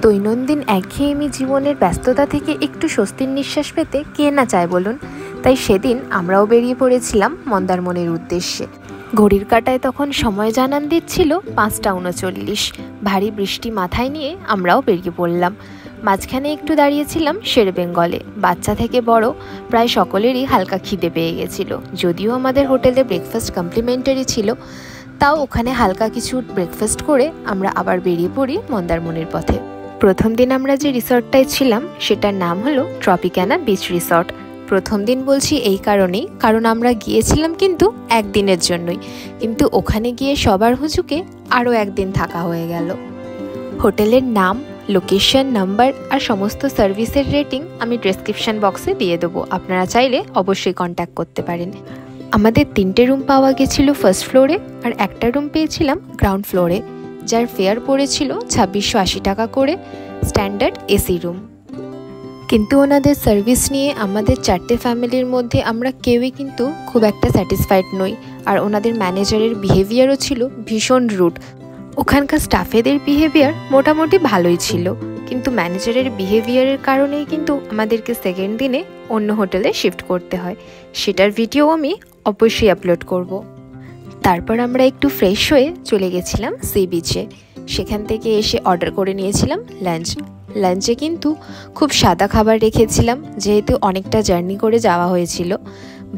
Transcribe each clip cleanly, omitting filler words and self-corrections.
দৈনন্দিন একঘেয়েমি জীবনের ব্যস্ততা থেকে একটু স্বস্তির নিঃশ্বাস পেতে কে না চায় বলুন। তাই সেদিন আমরাও বেরিয়ে পড়েছিলাম মন্দারমনির উদ্দেশ্যে। ঘড়ির কাঁটায় তখন সময় জানান দিচ্ছিল 5:39। ভারী বৃষ্টি মাথায় নিয়ে আমরাও বেরিয়ে পড়লাম। মাঝখানে একটু দাঁড়িয়েছিলাম শের বেঙ্গলে। বাচ্চা থেকে বড় প্রায় সকলেরই হালকা খিদে পেয়ে গেছিল। যদিও আমাদের হোটেলে ব্রেকফাস্ট কমপ্লিমেন্টারি ছিল, তাও ওখানে হালকা কিছু ব্রেকফাস্ট করে আমরা আবার বেরিয়ে পড়ি মন্দারমনির পথে। প্রথম দিন আমরা যে রিসর্টটায় ছিলাম সেটার নাম হলো ট্রপিক্যানা বিচ রিসর্ট। প্রথম দিন বলছি এই কারণেই, কারণ আমরা গিয়েছিলাম কিন্তু একদিনের জন্যই, কিন্তু ওখানে গিয়ে সবার হুজুকে আরও একদিন থাকা হয়ে গেল। হোটেলের নাম, লোকেশন, নাম্বার আর সমস্ত সার্ভিসের রেটিং আমি ডেসক্রিপশন বক্সে দিয়ে দেবো, আপনারা চাইলে অবশ্যই কন্ট্যাক্ট করতে পারেন। আমাদের 3টে রুম পাওয়া গেছিলো ফার্স্ট ফ্লোরে, আর একটা রুম পেয়েছিলাম গ্রাউন্ড ফ্লোরে, যার ফেয়ার পড়েছিল 2680 টাকা করে, স্ট্যান্ডার্ড এসি রুম। কিন্তু ওনাদের সার্ভিস নিয়ে আমাদের 4টে ফ্যামিলির মধ্যে আমরা কেউই কিন্তু খুব একটা স্যাটিসফাইড নই। আর ওনাদের ম্যানেজারের বিহেভিয়ারও ছিল ভীষণ রুড। ওখানকার স্টাফেদের বিহেভিয়ার মোটামুটি ভালোই ছিল, কিন্তু ম্যানেজারের বিহেভিয়ারের কারণেই কিন্তু আমাদেরকে সেকেন্ড দিনে অন্য হোটেলে শিফট করতে হয়। সেটার ভিডিও আমি অবশ্যই আপলোড করব। তারপর আমরা একটু ফ্রেশ হয়ে চলে গেছিলাম সি বিচে। সেখান থেকে এসে অর্ডার করে নিয়েছিলাম লাঞ্চে কিন্তু খুব সাদা খাবার রেখেছিলাম, যেহেতু অনেকটা জার্নি করে যাওয়া হয়েছিল।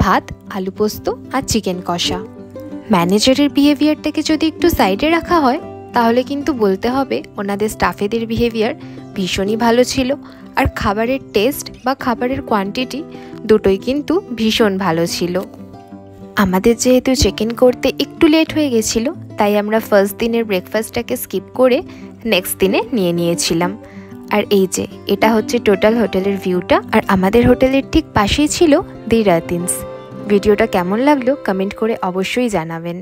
ভাত, আলু পোস্ত আর চিকেন কষা। ম্যানেজারের বিহেভিয়ারটাকে যদি একটু সাইডে রাখা হয় তাহলে কিন্তু বলতে হবে ওনাদের স্টাফেদের বিহেভিয়ার ভীষণই ভালো ছিল। আর খাবারের টেস্ট বা খাবারের কোয়ান্টিটি দুটোই কিন্তু ভীষণ ভালো ছিল। আমাদের যেহেতু চেক ইন করতে একটু লেট হয়ে গেছিলো, তাই আমরা ফার্স্ট দিনের ব্রেকফাস্টটাকে স্কিপ করে নেক্সট দিনে নিয়েছিলাম। আর এই যে এটা হচ্ছে টোটাল হোটেলের ভিউটা, আর আমাদের হোটেলের ঠিক পাশেই ছিল দি রাতিন্স। ভিডিওটা কেমন লাগলো কমেন্ট করে অবশ্যই জানাবেন।